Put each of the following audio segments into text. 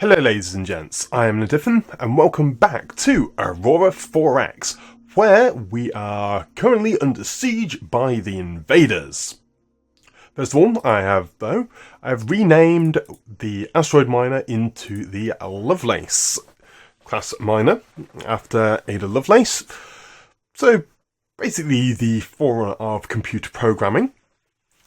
Hello ladies and gents, I am Nadifin and welcome back to Aurora 4X, where we are currently under siege by the invaders. First of all, I have renamed the asteroid miner into the Lovelace class miner after Ada Lovelace. So basically the forerunner of computer programming,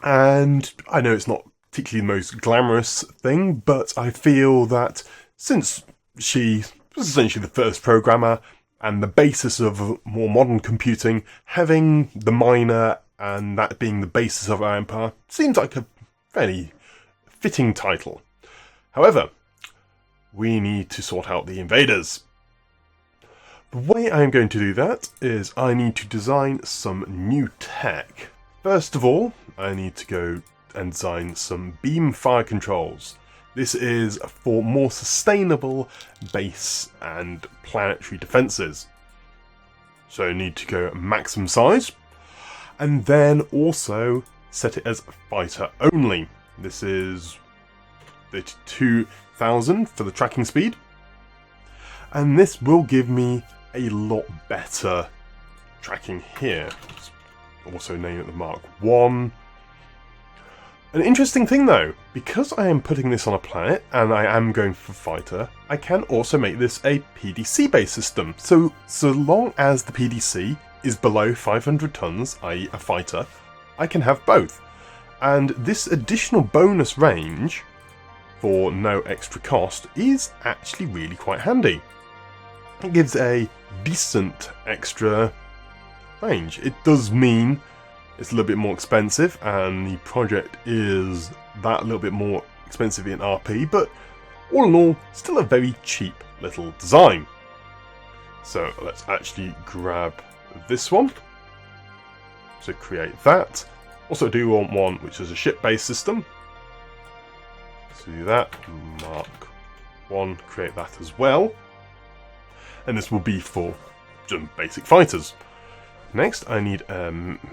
and I know it's not particularly the most glamorous thing, but I feel that since she was essentially the first programmer and the basis of more modern computing, having the miner and that being the basis of our empire seems like a fairly fitting title. However, we need to sort out the invaders. The way I'm going to do that is I need to design some new tech. First of all, I need to go and design some beam fire controls. This is for more sustainable base and planetary defences. So I need to go maximum size, and then also set it as fighter only. This is 32,000 for the tracking speed, and this will give me a lot better tracking here. Let's also name it the Mark 1. An interesting thing though, because I am putting this on a planet and I am going for fighter, I can also make this a PDC based system. So long as the PDC is below 500 tons, i.e. a fighter, I can have both. And this additional bonus range for no extra cost is actually really quite handy. It gives a decent extra range. It does mean it's a little bit more expensive, and the project is that little bit more expensive in RP, but all in all, still a very cheap little design. So let's actually grab this one. So create that. Also do want one which is a ship-based system. So do that, Mark 1, create that as well. And this will be for just basic fighters. Next, I need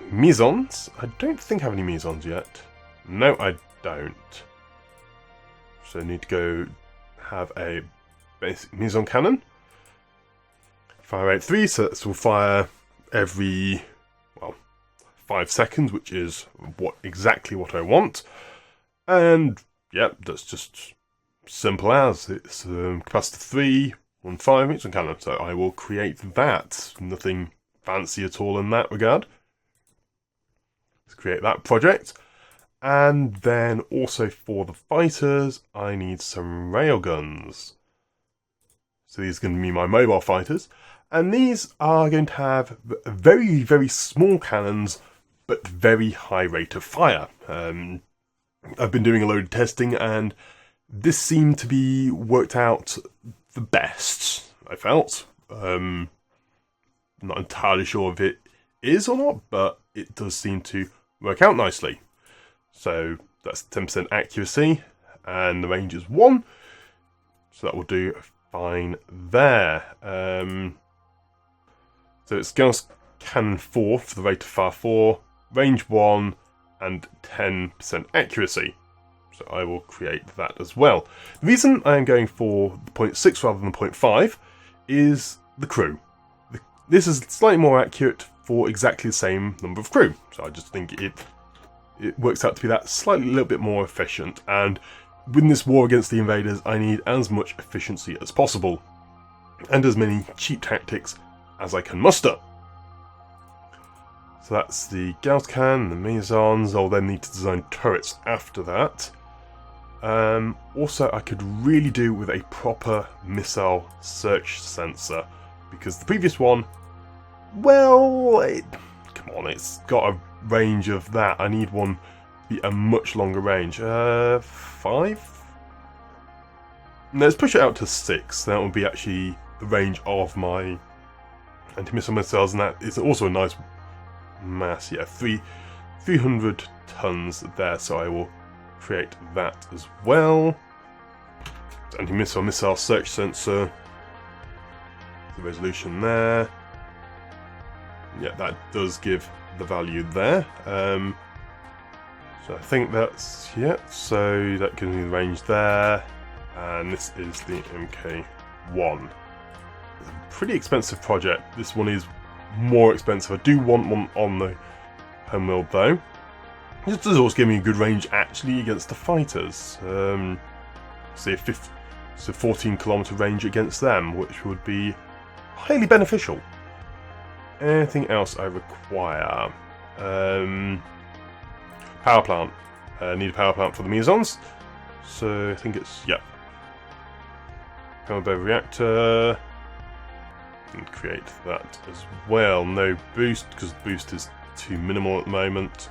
mesons. I don't think I have any mesons yet. No, I don't. So I need to go have a basic meson cannon. Fire rate 3, so this will fire every, 5 seconds, which is exactly what I want. And, yep, that's just simple as. It's capacity 3, 1.5 meson cannon. So I will create that. Nothing fancy at all in that regard. Let's create that project. And then also for the fighters, I need some railguns. So these are going to be my mobile fighters. And these are going to have very, very small cannons, but very high rate of fire. I've been doing a load of testing, and this seemed to be worked out the best, I felt. Not entirely sure if it is or not, but it does seem to work out nicely. So that's 10% accuracy, and the range is 1, so that will do fine there. So it's Gauss Cannon 4 for the rate of fire 4, range 1, and 10% accuracy. So I will create that as well. The reason I am going for the 0.6 rather than 0.5 is the crew. This is slightly more accurate for exactly the same number of crew. So I just think it works out to be that slightly little bit more efficient. And in this war against the invaders, I need as much efficiency as possible, and as many cheap tactics as I can muster. So that's the Gauss Cannon, the mesons. I'll then need to design turrets after that. Also, I could really do with a proper missile search sensor, because the previous one, come on, it's got a range of that. I need one to be a much longer range. 5? No, let's push it out to 6. That would be actually the range of my anti-missile missiles, and that is also a nice mass. Yeah, 300 tons there, so I will create that as well. Anti-missile missile search sensor. The resolution there. Yeah, that does give the value there. So I think that's, yeah, so that gives me the range there. and this is the MK1. It's a pretty expensive project. This one is more expensive. I do want one on the home world though. This does also give me a good range actually against the fighters. Say a 14-kilometer range against them, which would be highly beneficial. Anything else I require? Power plant. Need a power plant for the mesons. So I think it's, yeah. Combo reactor. And create that as well. No boost, because the boost is too minimal at the moment.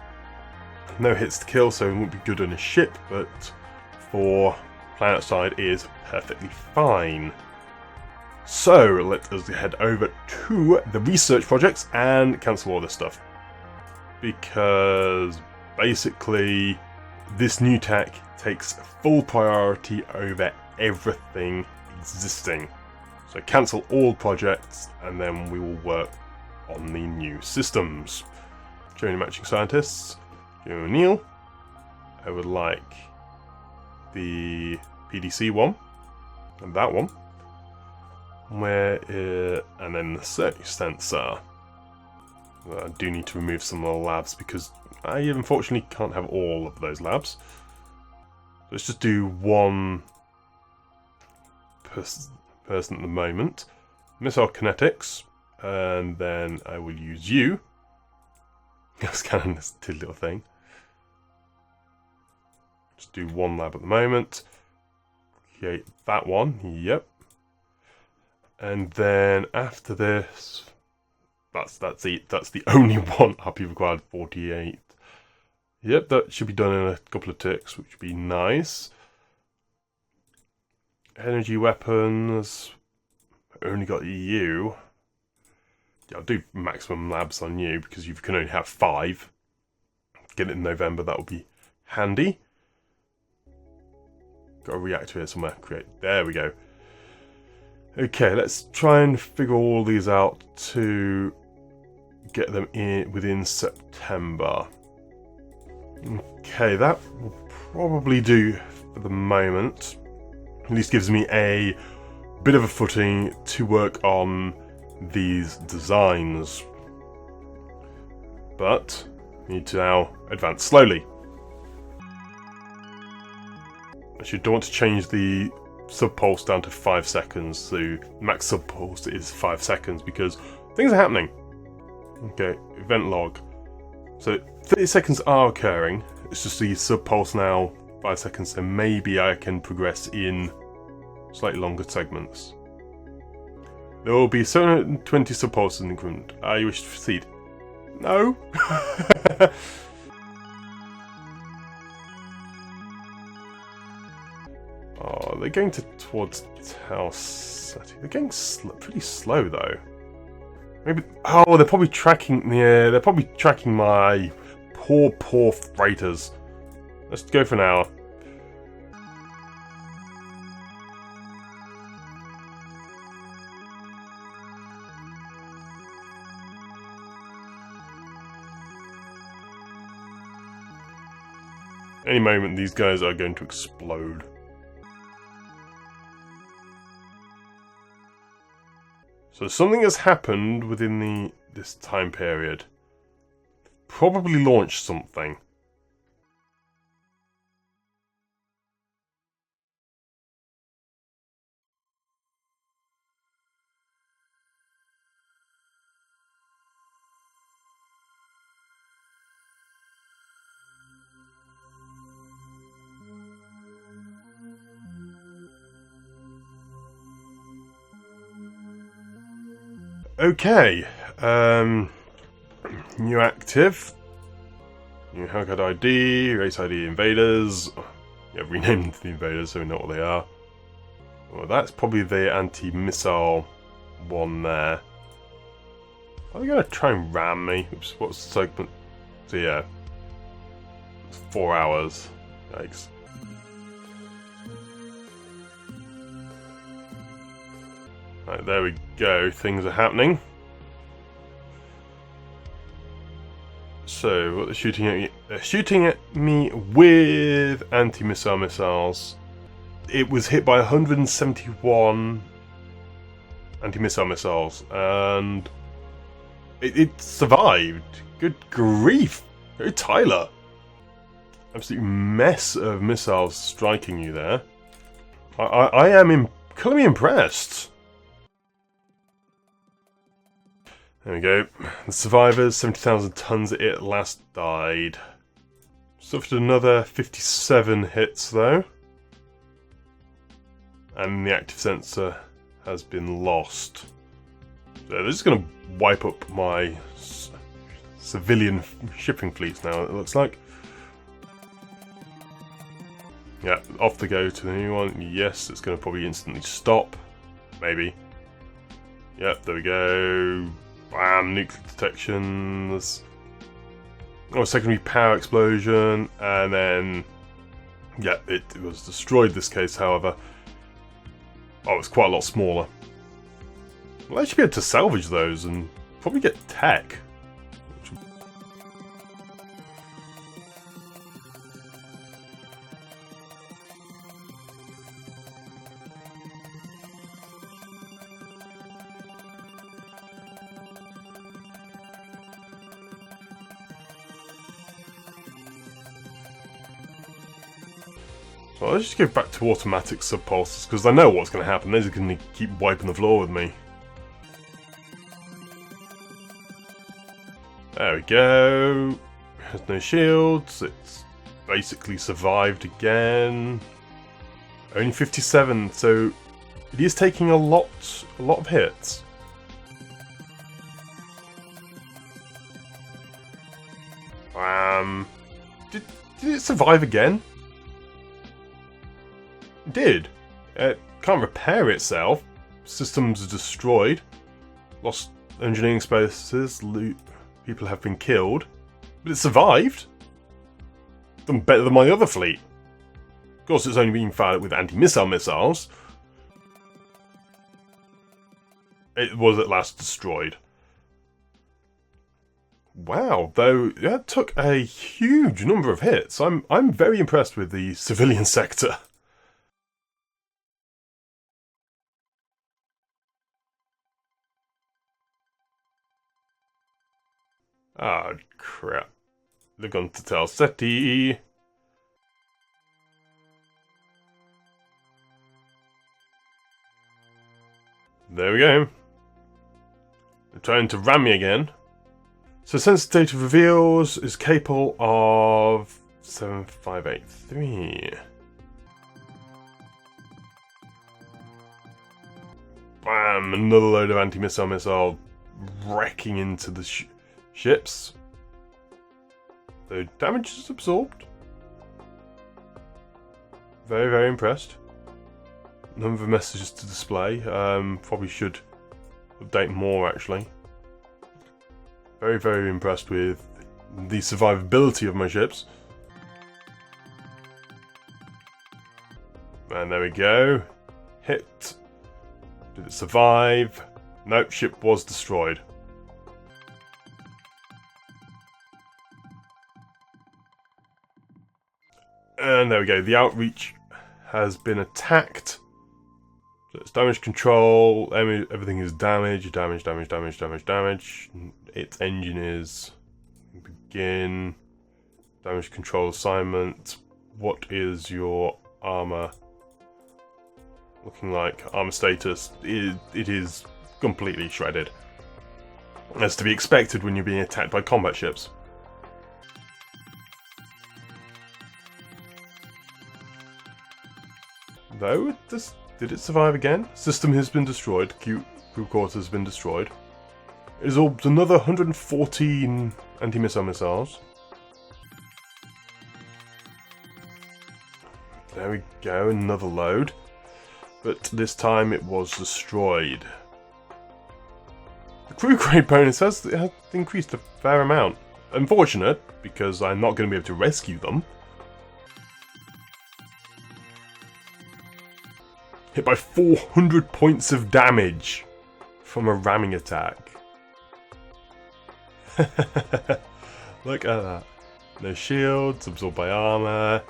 No hits to kill, so it won't be good on a ship, but for planet side is perfectly fine. So let us head over to the research projects and cancel all this stuff. Because basically this new tech takes full priority over everything existing. So cancel all projects and then we will work on the new systems. Joining matching scientists. Joe O'Neill. I would like the PDC one and that one. And then the search sensor. I do need to remove some of the labs because I unfortunately can't have all of those labs. Let's just do one person at the moment. Missile kinetics, and then I will use you. That's kind of this little thing. Just do one lab at the moment. Create that one. Yep. And then after this, that's it. That's the only one up. You've required 48. Yep, that should be done in a couple of ticks, which would be nice. Energy weapons. I only got you. Yeah, I'll do maximum labs on you because you can only have 5. Get it in November, that will be handy. Got a reactor here somewhere. Create. There we go. Okay, let's try and figure all these out to get them in within September. Okay, that will probably do for the moment. At least gives me a bit of a footing to work on these designs. But we need to now advance slowly. I should want to change the subpulse down to 5 seconds. So max subpulse is 5 seconds because things are happening. Okay, event log. So 30 seconds are occurring. It's just the subpulse now 5 seconds. So maybe I can progress in slightly longer segments. There will be 720 subpulses in increment. You wish to proceed? No. Oh, they're going towards Tau City. They're going pretty slow though. Maybe. Oh, they're probably tracking. Yeah, they're probably tracking my poor freighters. Let's go for an hour. Any moment, these guys are going to explode. So something has happened within this time period. Probably launched something. Okay, new active, new haircut ID, race ID invaders. Yeah, renamed the invaders so we know what they are. Well, that's probably the anti-missile one there. Are they going to try and ram me? Oops, what's the segment? So yeah, it's 4 hours. Yikes. Right, there we go, things are happening. So, what they're shooting at me with anti-missile missiles. it was hit by 171 anti-missile missiles, and it survived. Good grief! Go Tyler! Absolute mess of missiles striking you there. I am incredibly impressed. There we go. The survivors, 70,000 tons it last died. Suffered another 57 hits though. And the active sensor has been lost. So this is going to wipe up my civilian shipping fleets now, it looks like. Yeah, off they go to the new one. Yes, it's going to probably instantly stop. Maybe. Yep, there we go. Bam, nuclear detections. Oh, secondary power explosion. And then... yeah, it was destroyed this case, however. Oh, it's quite a lot smaller. We'll actually be able to salvage those and probably get tech. Well, let's just go back to automatic subpulses, because I know what's going to happen. These are going to keep wiping the floor with me. There we go. Has no shields. It's basically survived again. Only 57, so it is taking a lot of hits. Did it survive again? It did. It can't repair itself. Systems are destroyed. Lost engineering spaces. People have been killed. But it survived. Done better than my other fleet. Of course, it's only being fired with anti-missile missiles. It was at last destroyed. Wow, though that took a huge number of hits. I'm very impressed with the civilian sector. Ah, crap. They've gone to Talseti. There we go. They're trying to ram me again. So sensor data reveals is capable of 7583. Bam! Another load of anti-missile missile wrecking into the ships. The damage is absorbed. Very, very impressed. Number of messages to display. Probably should update more actually. Very, very impressed with the survivability of my ships. And there we go. Hit. Did it survive? Nope, ship was destroyed. And there we go, the outreach has been attacked. So it's damage control, everything is damage. Its engine is begin. Damage control assignment. What is your armor looking like? Armor status, it is completely shredded. As to be expected when you're being attacked by combat ships. Though, did it survive again? System has been destroyed. Crew quarters has been destroyed. It absorbed another 114 anti-missile missiles. There we go, another load. But this time it was destroyed. The crew grade bonus has increased a fair amount. Unfortunate, because I'm not going to be able to rescue them. Hit by 400 points of damage from a ramming attack. Look at that. No shields, absorbed by armor.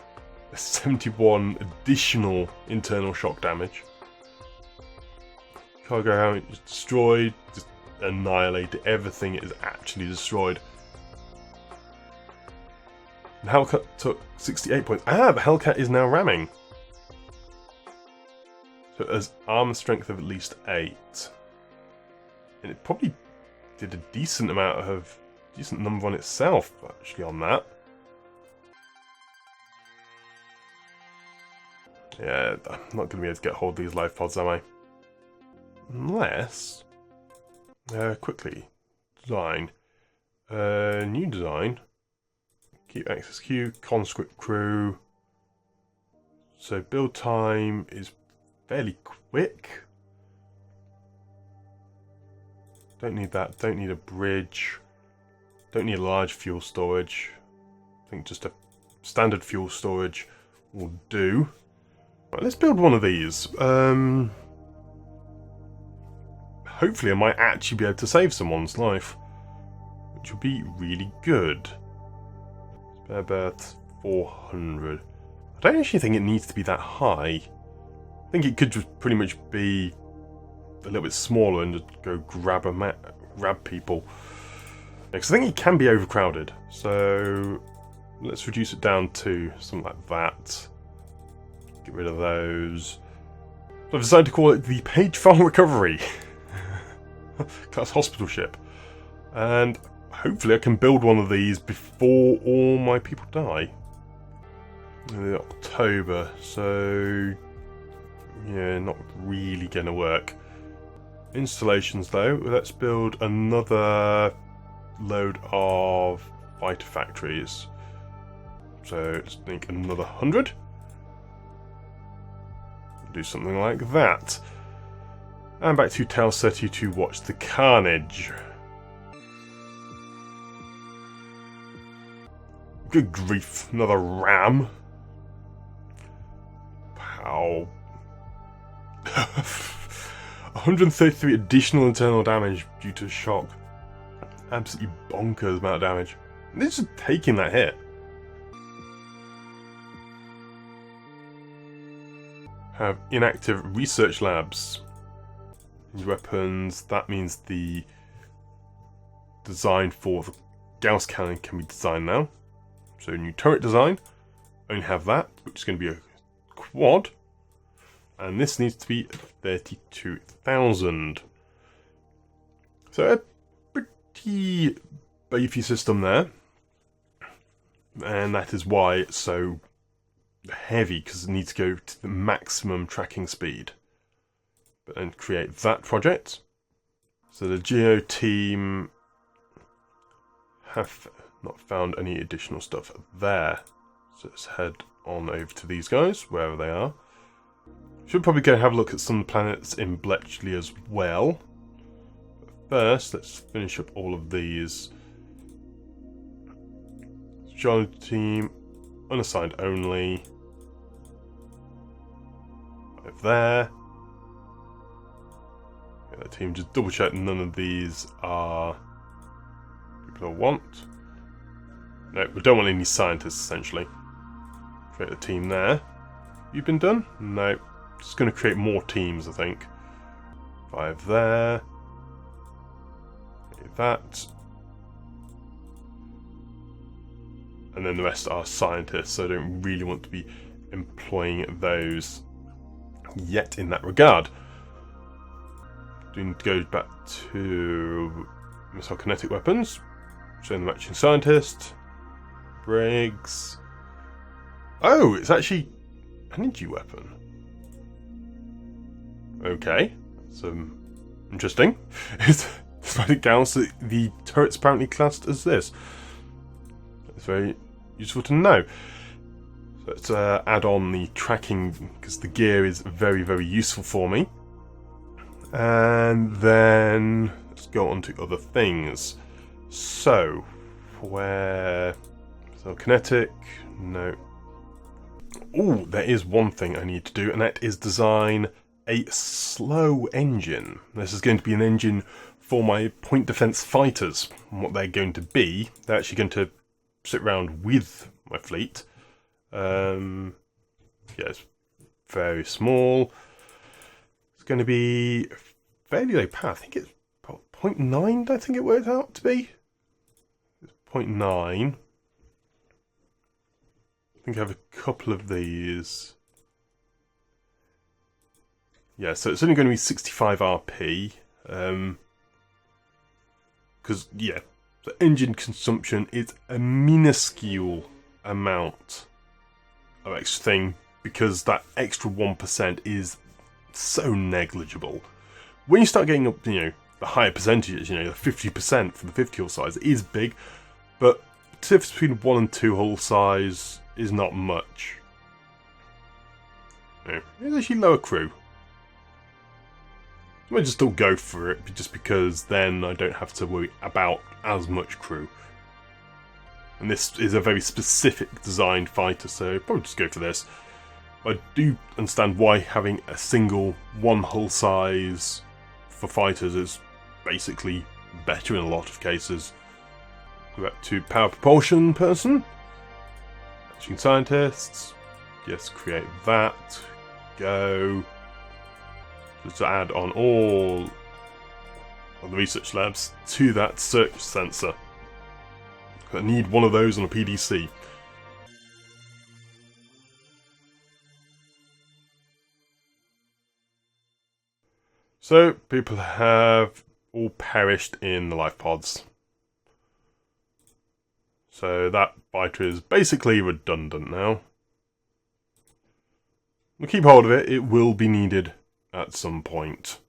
71 additional internal shock damage. Cargo helmet is destroyed, just annihilated. Everything is actually destroyed. And Hellcat took 68 points. Ah, the Hellcat is now ramming. So it has armor strength of at least 8. And it probably did a decent number on itself, actually, on that. Yeah, I'm not going to be able to get hold of these life pods, am I? Unless... quickly. Design. New design. Keep access queue. Conscript crew. So build time is fairly quick. Don't need that. Don't need a bridge. Don't need a large fuel storage. I think just a standard fuel storage will do. Right, let's build one of these. Hopefully I might actually be able to save someone's life, which would be really good. Spare berth 400. I don't actually think it needs to be that high. I think it could just pretty much be a little bit smaller and just go grab people. Because I think it can be overcrowded. So let's reduce it down to something like that. Get rid of those. So I've decided to call it the Page File Recovery class hospital ship. And hopefully I can build one of these before all my people die. In October, so yeah, not really going to work. Installations though, let's build another load of fighter factories. So let's make another 100. Do something like that. And back to Tower City to watch the carnage. Good grief, another ram. Pow. 133 additional internal damage due to shock. Absolutely bonkers amount of damage. And it's just taking that hit. Have inactive research labs. New weapons, that means the design for the Gauss cannon can be designed now. So new turret design, only have that, which is going to be a quad. And this needs to be 32,000. So a pretty beefy system there. And that is why it's so heavy, because it needs to go to the maximum tracking speed. But then create that project. So the Geo team have not found any additional stuff there. So let's head on over to these guys, wherever they are. Should probably go have a look at some planets in Bletchley as well. But first, let's finish up all of these. Charlie team, unassigned only. Over there. The team, just double check none of these are people I want. No, we don't want any scientists essentially. Create a team there. You've been done? No. Just going to create more teams, I think. 5 there. Okay, that. And then the rest are scientists, so I don't really want to be employing those yet in that regard. Do need to go back to missile kinetic weapons. Show the matching scientist. Briggs. Oh, it's actually an energy weapon. Okay, that's interesting. Despite it Gauss, the turret's apparently classed as this. It's very useful to know. So let's add on the tracking, because the gear is very, very useful for me. And then let's go on to other things. So, where... So kinetic, no. Oh, there is one thing I need to do, and that is design a slow engine. This is going to be an engine for my point defense fighters. And what they're going to be, they're actually going to sit around with my fleet. Yeah, it's very small. It's going to be fairly low power. I think it's 0.9, I think it worked out to be. It's 0.9. I think I have a couple of these. Yeah, so it's only going to be 65 RP. Because, yeah, the engine consumption is a minuscule amount of extra thing, because that extra 1% is so negligible. When you start getting up, the higher percentages, the 50% for the 50 hull size, it is big, but the difference between 1 and 2 hull size is not much. It's actually lower crew. I might just still go for it, just because then I don't have to worry about as much crew. And this is a very specific designed fighter, so probably just go for this. I do understand why having a single 1 hull size for fighters is basically better in a lot of cases. Go back to power propulsion person. Hatching scientists. Yes, create that. Go. Just to add on all of the research labs to that search sensor. I need one of those on a PDC. So, people have all perished in the life pods. So that fighter is basically redundant now. We'll keep hold of it, it will be needed at some point.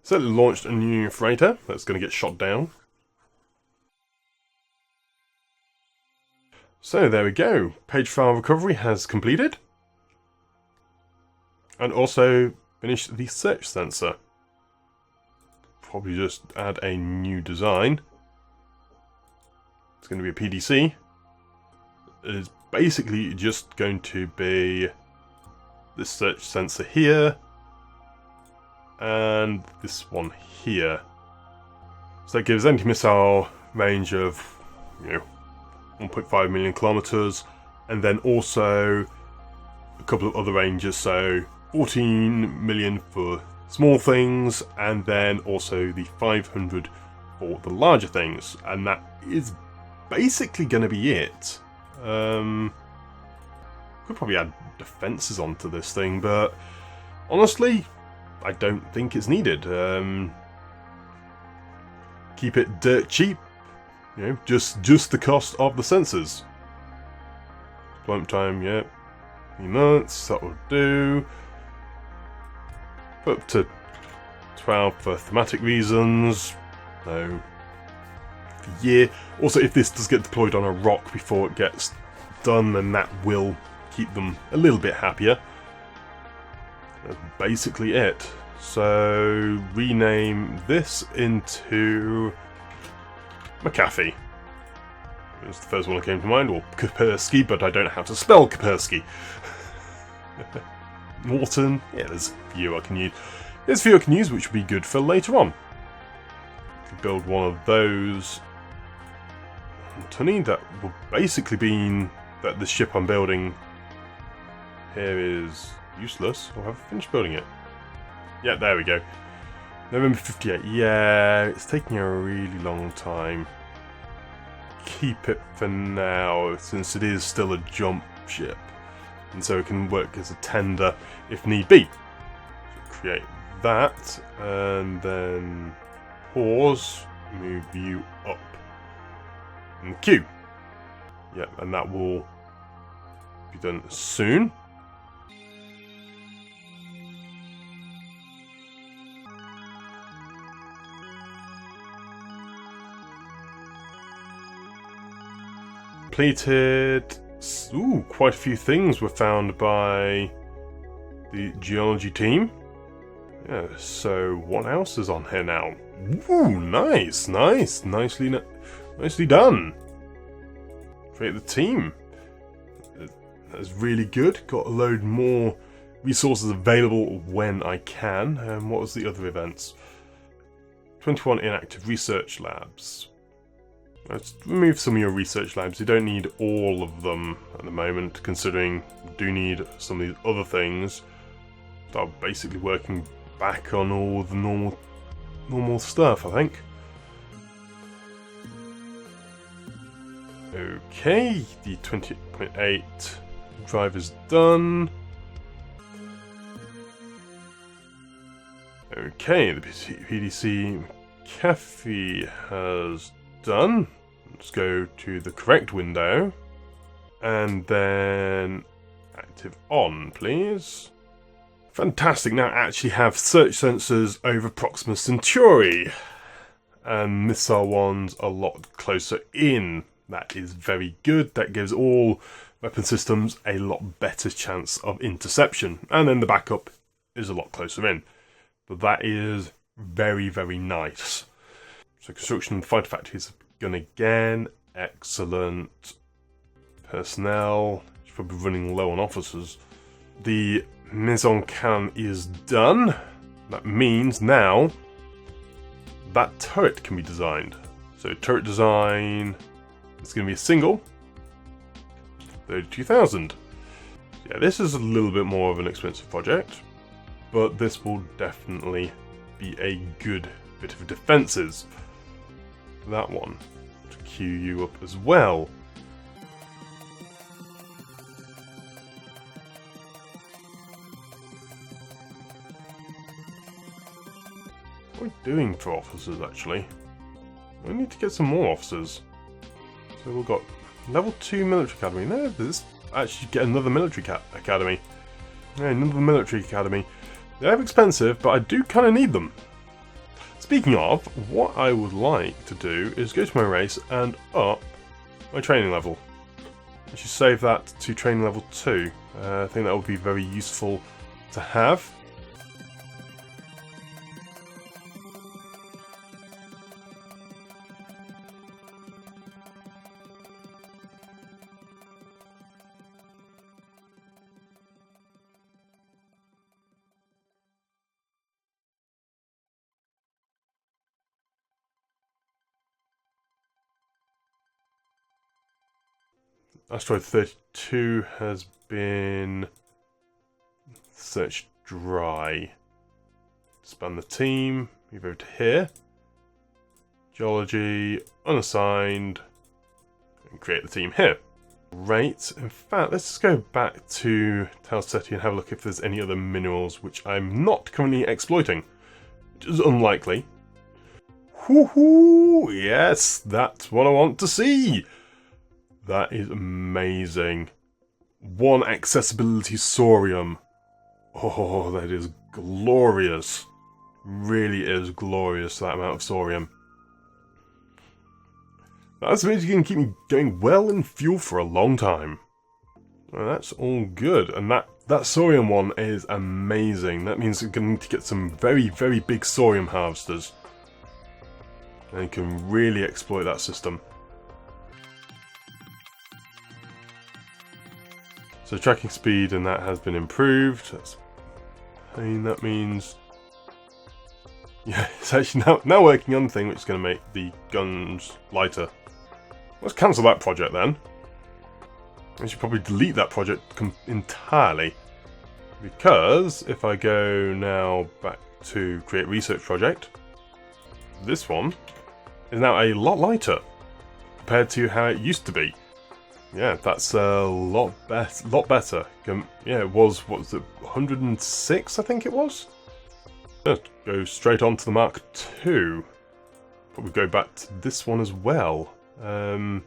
So, launched a new freighter that's going to get shot down. So there we go, page file recovery has completed. And also finished the search sensor. Probably just add a new design. It's going to be a PDC. It's basically just going to be this search sensor here. And this one here. So that gives anti-missile range of, 1.5 million kilometers, and then also a couple of other ranges, so 14 million for small things, and then also the 500 for the larger things, and that is basically going to be it. Could probably add defenses onto this thing, but honestly, I don't think it's needed. Keep it dirt cheap. Just the cost of the sensors. Deployment time, 3 months, that will do. Put up to 12 for thematic reasons. No. For year. Also, if this does get deployed on a rock before it gets done, then that will keep them a little bit happier. That's basically it. So, rename this into McAfee. It was the first one that came to mind, or Kaspersky, but I don't know how to spell Kaspersky. Morton, there's a few I can use. There's a few I can use which will be good for later on. I could build one of those. Tunny, that will basically mean that the ship I'm building here is useless. Or have I finished building it? Yeah, there we go. November 58. Yeah, it's taking a really long time. Keep it for now, since it is still a jump ship. And so it can work as a tender if need be. So create that, and then pause, move you up in the queue. Yep, and that will be done soon. Completed. Ooh, quite a few things were found by the geology team. Yeah, so what else is on here now? Ooh, nicely done. Create the team. That's really good. Got a load more resources available when I can. What was the other events? 21 inactive research labs. Let's remove some of your research labs. You don't need all of them at the moment, considering you do need some of these other things that are basically working back on all the normal stuff, I think. Okay, the 20.8 drive is done. Okay, the PDC cafe has done. Let's go to the correct window. And then active on, please. Fantastic, now I actually have search sensors over Proxima Centauri. And missile ones a lot closer in. That is very good. That gives all weapon systems a lot better chance of interception. And then the backup is a lot closer in. But that is very, very nice. So construction and fighter factories begun again. Excellent. Personnel. It's probably running low on officers. The mise en canne is done. That means now that turret can be designed. So turret design is going to be a single. 32,000. Yeah, this is a little bit more of an expensive project, but this will definitely be a good bit of defences. That one to queue you up as well. What are we doing for officers, actually? We need to get some more officers. So we've got level 2 military academy. No, this actually get another military academy. Yeah, another military academy. They're expensive, but I do kind of need them. Speaking of, what I would like to do is go to my race and up my training level. I should save that to training level 2. I think that would be very useful to have. Asteroid 32 has been searched dry. Expand the team, move over to here. Geology, unassigned, and create the team here. Great. In fact, let's just go back to Talseti and have a look if there's any other minerals which I'm not currently exploiting, which is unlikely. Woohoo! Yes, that's what I want to see! That is amazing. 1 accessibility thorium. Oh, that is glorious. Really is glorious, that amount of thorium. That's going to keep me going well in fuel for a long time. Well, that's all good. And that thorium one is amazing. That means we're going to need to get some very, very big thorium harvesters. And you can really exploit that system. So tracking speed and that has been improved. That means, yeah, it's actually now working on the thing which is going to make the guns lighter. Let's cancel that project then. I should probably delete that project entirely, because if I go now back to create research project, this one is now a lot lighter compared to how it used to be. Yeah, that's a lot better. Yeah, it was, what was it, 106 I think it was? Let's go straight on to the Mark II. Probably go back to this one as well. I'll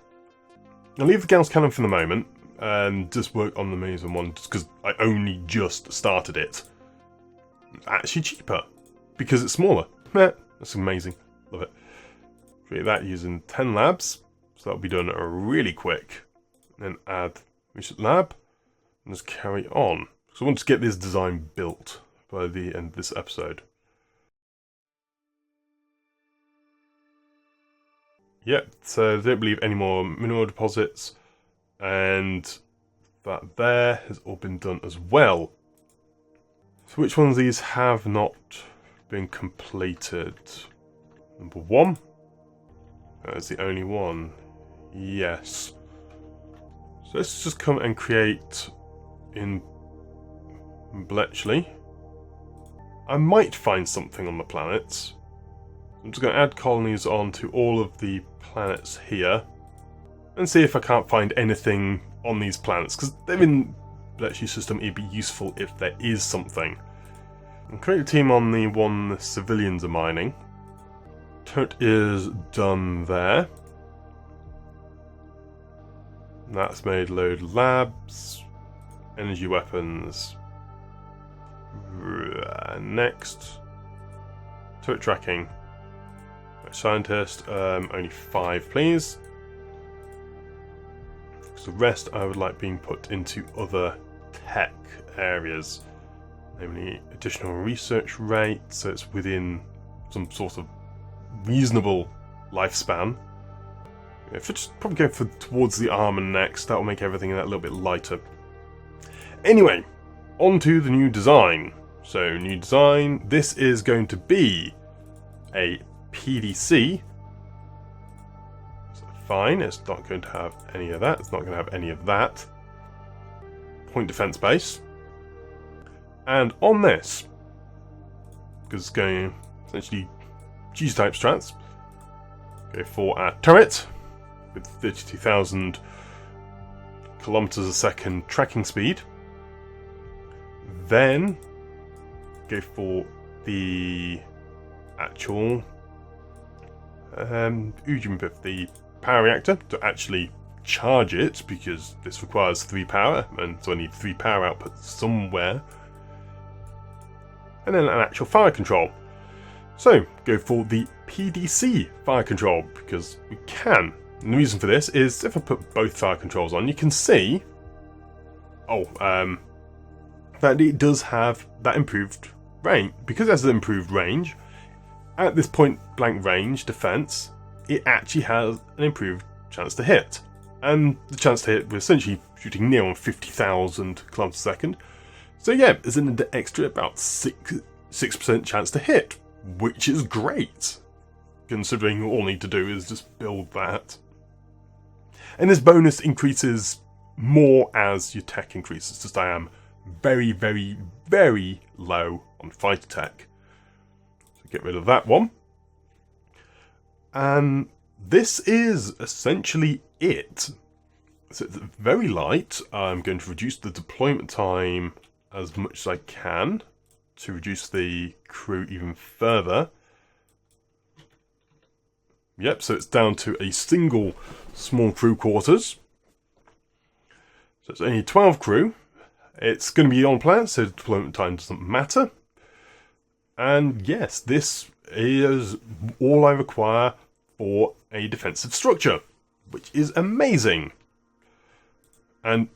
leave the Gauss cannon for the moment and just work on the Mason one just because I only just started it. It's actually cheaper because it's smaller. That's amazing. Love it. Create that using 10 labs, so that'll be done really quick. Then add research lab and just carry on. So I want to get this design built by the end of this episode. Yep, so I don't believe any more mineral deposits, and that there has all been done as well. So which ones of these have not been completed? Number 1. That's the only one. Yes. So let's just come and create in Bletchley. I might find something on the planets. I'm just going to add colonies onto all of the planets here and see if I can't find anything on these planets, because they're in Bletchley's system. It'd be useful if there is something. And create a team on the one the civilians are mining. Turret is done there. That's made load labs, energy weapons. Next, turret tracking. Scientist, only 5 please. Because the rest I would like being put into other tech areas. Namely additional research rate, so it's within some sort of reasonable lifespan. If it's probably go for towards the armor next, that will make everything that little bit lighter. Anyway, on to the new design. So, new design, this is going to be a PDC. So fine, it's not going to have any of that, it's not going to have any of that. Point defense base. And on this, because it's going essentially G-type strats, go for our turret with 32,000 kilometers a second tracking speed. Then go for the actual the power reactor to actually charge it, because this requires 3 power, and so I need 3 power output somewhere. And then an actual fire control. So go for the PDC fire control, because we can. And the reason for this is if I put both fire controls on, you can see that it does have that improved range. Because it has an improved range, at this point blank range defense, it actually has an improved chance to hit. And the chance to hit, we're essentially shooting near on 50,000 kilometers a second. So yeah, there's an extra about 6% chance to hit, which is great, considering all I need to do is just build that. And this bonus increases more as your tech increases, just I am very, very, very low on fighter tech. So get rid of that one. And this is essentially it. So it's very light. I'm going to reduce the deployment time as much as I can to reduce the crew even further. Yep, so it's down to a single small crew quarters. So it's only 12 crew. It's going to be on planet, so deployment time doesn't matter. And yes, this is all I require for a defensive structure, which is amazing. And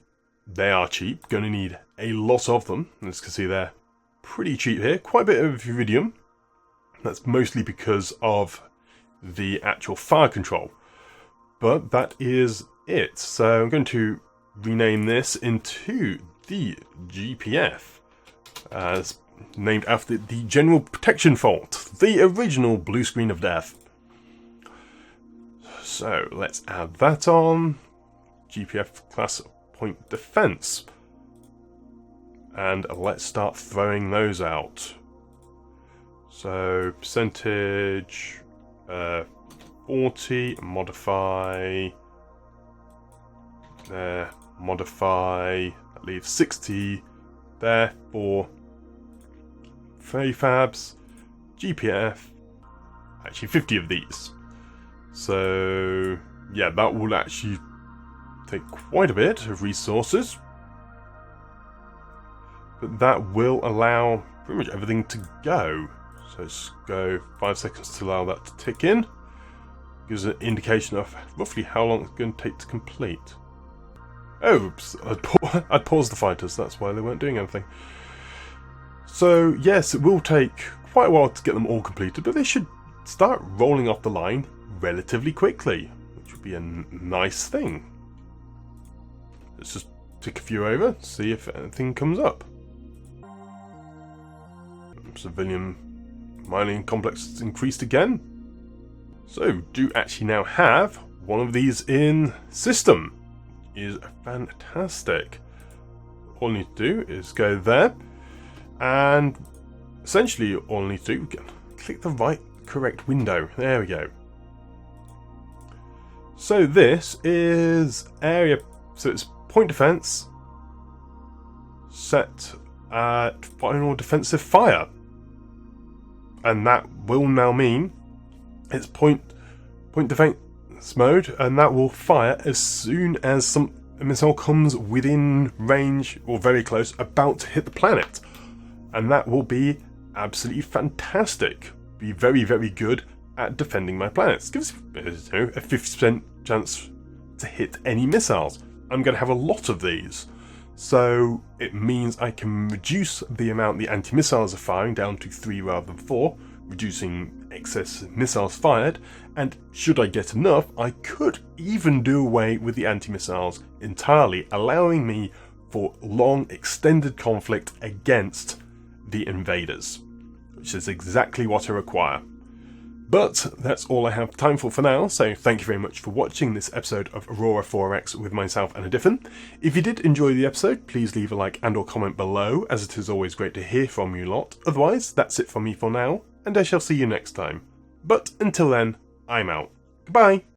they are cheap, going to need a lot of them. As you can see, they're pretty cheap here. Quite a bit of iridium. That's mostly because of the actual fire control. But that is it. So I'm going to rename this into the GPF, as named after the General Protection Fault, the original blue screen of death. So let's add that on. GPF class point defense. And let's start throwing those out. So percentage 40, modify there, modify, that leaves 60 there for prefabs, GPF, actually 50 of these. So yeah, that will actually take quite a bit of resources, but that will allow pretty much everything to go. So let's go 5 seconds to allow that to tick in. Gives an indication of roughly how long it's going to take to complete. Oops, I'd paused the fighters, that's why they weren't doing anything. So yes, it will take quite a while to get them all completed, but they should start rolling off the line relatively quickly, which would be a nice thing. Let's just tick a few over, see if anything comes up. Civilian mining complex has increased again. So, do actually now have one of these in system. Is fantastic. All I need to do is go there, and essentially all I need to do, click the correct window. There we go. So this is area, so it's point defense set at final defensive fire, and that will now mean it's point defense mode, and that will fire as soon as a missile comes within range or very close, about to hit the planet, and that will be absolutely fantastic. Be very, very good at defending my planets. Gives a 50% chance to hit any missiles. I'm going to have a lot of these, so it means I can reduce the amount the anti-missiles are firing down to 3 rather than 4, reducing excess missiles fired, and should I get enough, I could even do away with the anti-missiles entirely, allowing me for long extended conflict against the invaders, which is exactly what I require. But that's all I have time for now, so thank you very much for watching this episode of Aurora 4X with myself and a Diffin. If you did enjoy the episode, please leave a like and or comment below, as it is always great to hear from you lot. Otherwise, that's it from me for now, and I shall see you next time. But until then, I'm out. Goodbye!